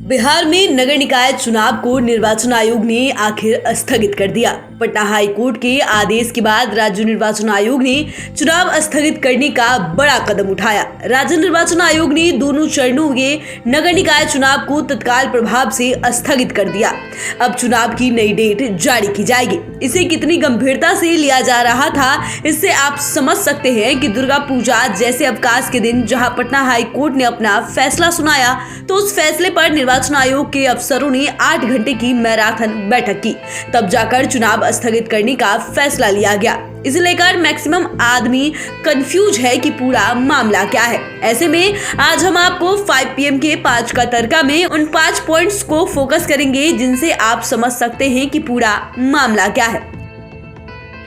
बिहार में नगर निकाय चुनाव को निर्वाचन आयोग ने आखिर स्थगित कर दिया। पटना हाई कोर्ट के आदेश के बाद राज्य निर्वाचन आयोग ने चुनाव स्थगित करने का बड़ा कदम उठाया। राज्य निर्वाचन आयोग ने दोनों चरणों के नगर निकाय चुनाव को तत्काल प्रभाव से स्थगित कर दिया। अब चुनाव की नई डेट जारी की जाएगी। इसे कितनी गंभीरता से लिया जा रहा था, इससे आप समझ सकते हैं कि दुर्गा पूजा जैसे अवकाश के दिन जहां पटना हाई कोर्ट ने अपना फैसला सुनाया, तो उस फैसले पर निर्वाचन आयोग के अफसरों ने 8 घंटे की मैराथन बैठक की। तब जाकर चुनाव स्थगित करने का फैसला लिया गया। इसे लेकर मैक्सिमम आदमी कंफ्यूज है कि पूरा मामला क्या है। ऐसे में आज हम आपको 5 PM के 5 का तड़का में उन 5 पॉइंट्स को फोकस करेंगे जिनसे आप समझ सकते हैं कि पूरा मामला क्या है।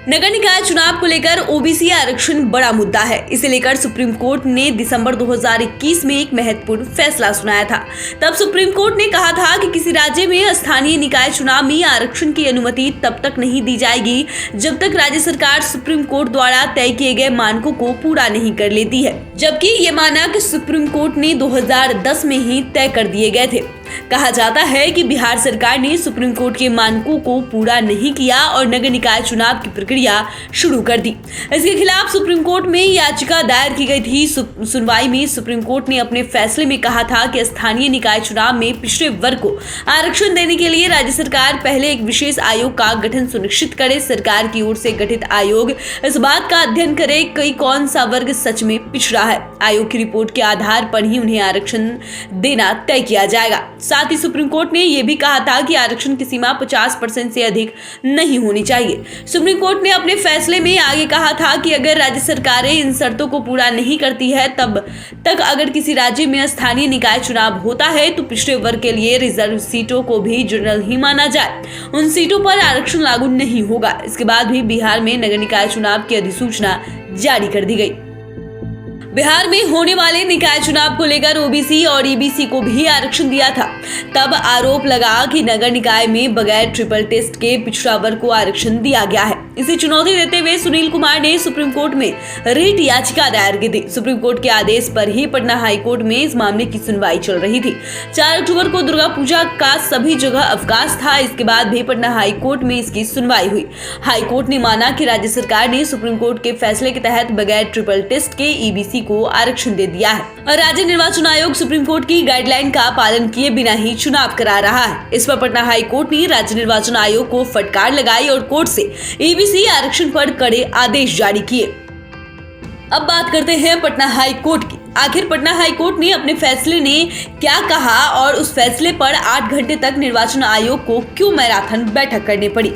नगर निकाय चुनाव को लेकर ओबीसी आरक्षण बड़ा मुद्दा है। इसे लेकर सुप्रीम कोर्ट ने दिसंबर 2021 में एक महत्वपूर्ण फैसला सुनाया था। तब सुप्रीम कोर्ट ने कहा था कि किसी राज्य में स्थानीय निकाय चुनाव में आरक्षण की अनुमति तब तक नहीं दी जाएगी जब तक राज्य सरकार सुप्रीम कोर्ट द्वारा तय किए गए मानकों को पूरा नहीं कर लेती है, जबकि ये मानक सुप्रीम कोर्ट ने 2010 में ही तय कर दिए गए थे। कहा जाता है कि बिहार सरकार ने सुप्रीम कोर्ट के मानकों को पूरा नहीं किया और नगर निकाय चुनाव की प्रक्रिया शुरू कर दी। इसके खिलाफ सुप्रीम कोर्ट में याचिका दायर की गई थी। सुनवाई में सुप्रीम कोर्ट ने अपने फैसले में कहा था कि स्थानीय निकाय चुनाव में पिछड़े वर्ग को आरक्षण देने के लिए राज्य सरकार पहले एक विशेष आयोग का गठन सुनिश्चित करे। सरकार की ओर से गठित आयोग इस बात का अध्ययन करे कि कौन सा वर्ग सच में पिछड़ा है। आयोग की रिपोर्ट के आधार पर ही उन्हें आरक्षण देना तय किया जाएगा। साथ ही सुप्रीम कोर्ट ने यह भी कहा था कि आरक्षण की सीमा 50% से अधिक नहीं होनी चाहिए। सुप्रीम कोर्ट ने अपने फैसले में आगे कहा था कि अगर राज्य सरकारें इन शर्तों को पूरा नहीं करती है, तब तक अगर किसी राज्य में स्थानीय निकाय चुनाव होता है तो पिछड़े वर्ग के लिए रिजर्व सीटों को भी जनरल ही माना जाए, उन सीटों पर आरक्षण लागू नहीं होगा। इसके बाद भी बिहार में नगर निकाय चुनाव की अधिसूचना जारी कर दी गई। बिहार में होने वाले निकाय चुनाव को लेकर ओबीसी और ईबीसी को भी आरक्षण दिया था। तब आरोप लगा कि नगर निकाय में बगैर ट्रिपल टेस्ट के पिछड़ा वर्ग को आरक्षण दिया गया है। इसे चुनौती देते हुए सुनील कुमार ने सुप्रीम कोर्ट में रिट याचिका दायर की थी। सुप्रीम कोर्ट के आदेश पर ही पटना हाई कोर्ट में इस मामले की सुनवाई चल रही थी। 4 अक्टूबर को दुर्गा पूजा का सभी जगह अवकाश था। इसके बाद भी पटना हाई कोर्ट में इसकी सुनवाई हुई। हाई कोर्ट ने माना कि राज्य सरकार ने सुप्रीम कोर्ट के फैसले के तहत बगैर ट्रिपल टेस्ट के ईबीसी को आरक्षण दे दिया है और राज्य निर्वाचन आयोग सुप्रीम कोर्ट की गाइडलाइन का पालन किए बिना ही चुनाव करा रहा है। इस पर पटना हाई कोर्ट ने राज्य निर्वाचन आयोग को फटकार लगाई और कोर्ट से ईबीसी आरक्षण पर कड़े आदेश जारी किए। अब बात करते हैं पटना हाई कोर्ट की। आखिर पटना हाई कोर्ट ने अपने फैसले ने क्या कहा और उस फैसले पर 8 घंटे तक निर्वाचन आयोग को क्यों मैराथन बैठक करनी पड़ी।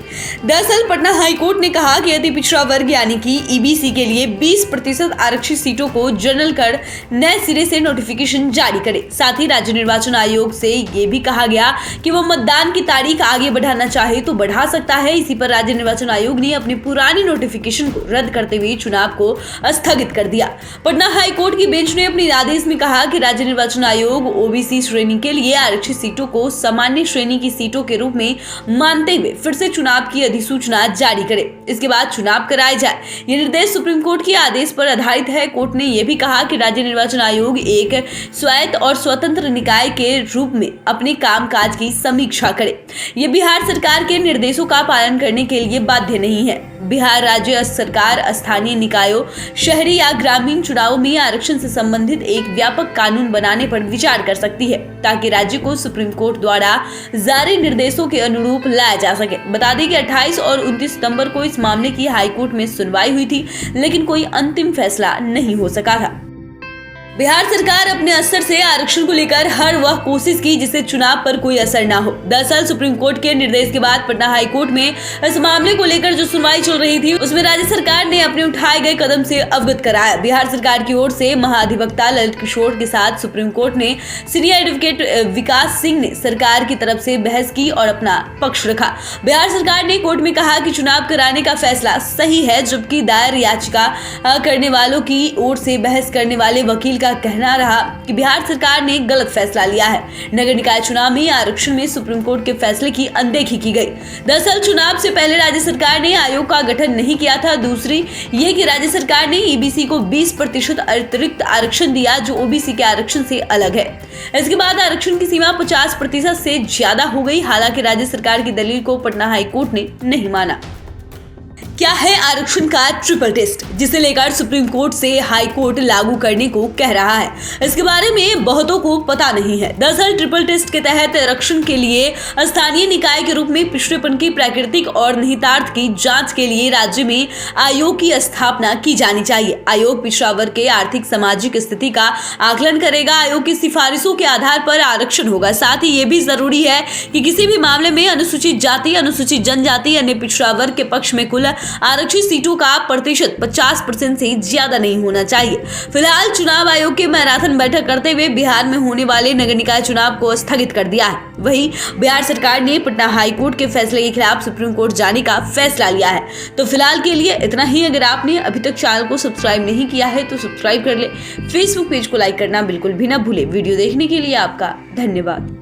दरअसल पटना हाई कोर्ट ने कहा कि अति पिछड़ा वर्ग यानी कि ईबीसी के लिए 20% आरक्षित सीटों को जनरल कर नए सिरे से नोटिफिकेशन जारी करे। साथ ही राज्य निर्वाचन आयोग से ये भी कहा गया कि वो मतदान की तारीख आगे बढ़ाना चाहे तो बढ़ा सकता है। इसी पर राज्य निर्वाचन आयोग ने अपनी पुरानी नोटिफिकेशन को रद्द करते हुए चुनाव को स्थगित कर दिया। पटना हाई कोर्ट की बेंच ने अपने आदेश में कहा कि राज्य निर्वाचन आयोग ओबीसी श्रेणी के लिए आरक्षित सीटों को सामान्य श्रेणी की सीटों के रूप में मानते हुए फिर से चुनाव की अधिसूचना जारी करे। इसके बाद चुनाव कराए जाए। यह निर्देश सुप्रीम कोर्ट के आदेश पर आधारित है। कोर्ट ने यह भी कहा कि राज्य निर्वाचन आयोग एक स्वायत्त और स्वतंत्र निकाय के रूप में अपने कामकाज की समीक्षा करे। यह बिहार सरकार के निर्देशों का पालन करने के लिए बाध्य नहीं है। बिहार राज्य सरकार स्थानीय निकायों, शहरी या ग्रामीण चुनावों में आरक्षण से संबंधित एक व्यापक कानून बनाने पर विचार कर सकती है ताकि राज्य को सुप्रीम कोर्ट द्वारा जारी निर्देशों के अनुरूप लाया जा सके। बता दें कि 28 और 29 सितंबर को इस मामले की हाई कोर्ट में सुनवाई हुई थी, लेकिन कोई अंतिम फैसला नहीं हो सका था। बिहार सरकार अपने स्तर से आरक्षण को लेकर हर वह कोशिश की जिससे चुनाव पर कोई असर ना हो। दरअसल सुप्रीम कोर्ट के निर्देश के बाद पटना हाई कोर्ट में इस मामले को लेकर जो सुनवाई चल रही थी उसमें राज्य सरकार ने अपने उठाए गए कदम से अवगत कराया। बिहार सरकार की ओर से महाधिवक्ता ललित किशोर के साथ सुप्रीम कोर्ट ने सीनियर एडवोकेट विकास सिंह ने सरकार की तरफ से बहस की और अपना पक्ष रखा। बिहार सरकार ने कोर्ट में कहा कि चुनाव कराने का फैसला सही है, जबकि दायर याचिका करने वालों की ओर से बहस करने वाले वकील का कहना रहा कि बिहार सरकार ने गलत फैसला लिया है। नगर निकाय चुनाव में आरक्षण में सुप्रीम कोर्ट के फैसले की अनदेखी की गई। दरअसल चुनाव से पहले राज्य सरकार ने आयोग का गठन नहीं किया था। दूसरी ये कि राज्य सरकार ने ईबीसी को 20% अतिरिक्त आरक्षण दिया जो ओबीसी के आरक्षण से अलग है। इसके बाद आरक्षण की सीमा 50% से ज्यादा हो गई। हालांकि राज्य सरकार की दलील को पटना हाई कोर्ट ने नहीं माना। क्या है आरक्षण का ट्रिपल टेस्ट, जिसे लेकर सुप्रीम कोर्ट से हाई कोर्ट लागू करने को कह रहा है? इसके बारे में बहुतों को पता नहीं है। दरअसल ट्रिपल टेस्ट के तहत आरक्षण के लिए स्थानीय निकाय के रूप में पिछड़ेपन की प्राकृतिक और निहितार्थ की जांच के लिए राज्य में आयोग की स्थापना की जानी चाहिए। आयोग पिछड़ा वर्ग के आर्थिक सामाजिक स्थिति का आकलन करेगा। आयोग की सिफारिशों के आधार पर आरक्षण होगा। साथ ही ये भी जरूरी है कि किसी भी मामले में अनुसूचित जाति, अनुसूचित जनजाति, अन्य पिछड़ा वर्ग के पक्ष में कुल आरक्षित सीटों का प्रतिशत 50% से ज्यादा नहीं होना चाहिए। फिलहाल चुनाव आयोग के मैराथन बैठक करते हुए बिहार में होने वाले नगर निकाय चुनाव को स्थगित कर दिया है। वहीं बिहार सरकार ने पटना हाई कोर्ट के फैसले के खिलाफ सुप्रीम कोर्ट जाने का फैसला लिया है। तो फिलहाल के लिए इतना ही। अगर आपने अभी तक चैनल को सब्सक्राइब नहीं किया है तो सब्सक्राइब कर ले। फेसबुक पेज को लाइक करना बिल्कुल भी ना भूले। वीडियो देखने के लिए आपका धन्यवाद।